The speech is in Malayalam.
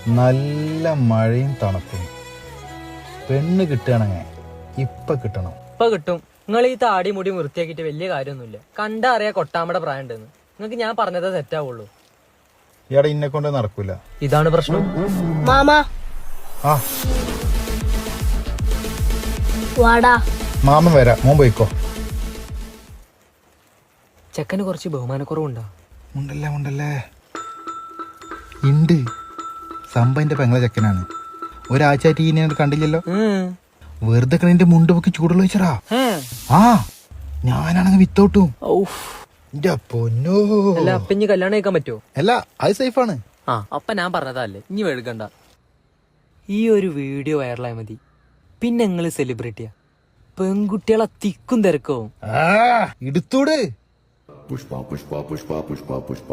നല്ല മഴയും തണുപ്പും. പെണ്ണ് കിട്ടുകയാണെങ്കിൽ ഇപ്പൊ കിട്ടണം. ഇപ്പൊ കിട്ടും. നിങ്ങൾ ഈ താടി മുടി വൃത്തിയാക്കിയിട്ട് വലിയ കാര്യമൊന്നുമില്ല. കണ്ടാ അറിയാ കൊട്ടാമയുടെ പ്രായം ഉണ്ടെന്ന്. നിങ്ങൾക്ക് ഞാൻ പറഞ്ഞതേ സെറ്റാവുള്ളൂ. ഇയാടെ ഇന്നെ കൊണ്ട് നടക്കൂല. ഇതാണ് പ്രശ്നം. മാമാ ആ വാടാ. മാമൻ വരാ, മോൻ പോയിക്കോ. ചെക്കന് കുറച്ച് ബഹുമാനക്കുറവുണ്ടോ? മുണ്ടല്ലേ ഉണ്ട്. സംഭവന്റെ പെങ്ങളെ ചെക്കനാണ്. ഒരാഴ്ചയായിട്ട് ഈ കണ്ടില്ലല്ലോ. വെറുതെ നിന്റെ മുണ്ട് പൊക്കി ചൂടുള്ള വെച്ചറാ. ആ ഞാനാണെങ്കിൽ വിത്തോട്ടും. എന്റെ പൊന്നോ. അല്ല അപ്പൊ ഇനി കല്യാണം കഴിക്കാൻ പറ്റുമോ? അല്ല അത് സേഫാണ്. ആ അപ്പൊ ഞാൻ പറഞ്ഞതല്ലേ, ഇനി വെഴുകണ്ട. ഈ ഒരു വീഡിയോ വൈറലായി മതി, പിന്നെ നിങ്ങള് സെലിബ്രിറ്റിയാ. പെൺകുട്ടികളെ തിക്കും തിരക്കവും. എടുത്തൂട്. Pushpa, pushpa, pushpa, pushpa, pushpa.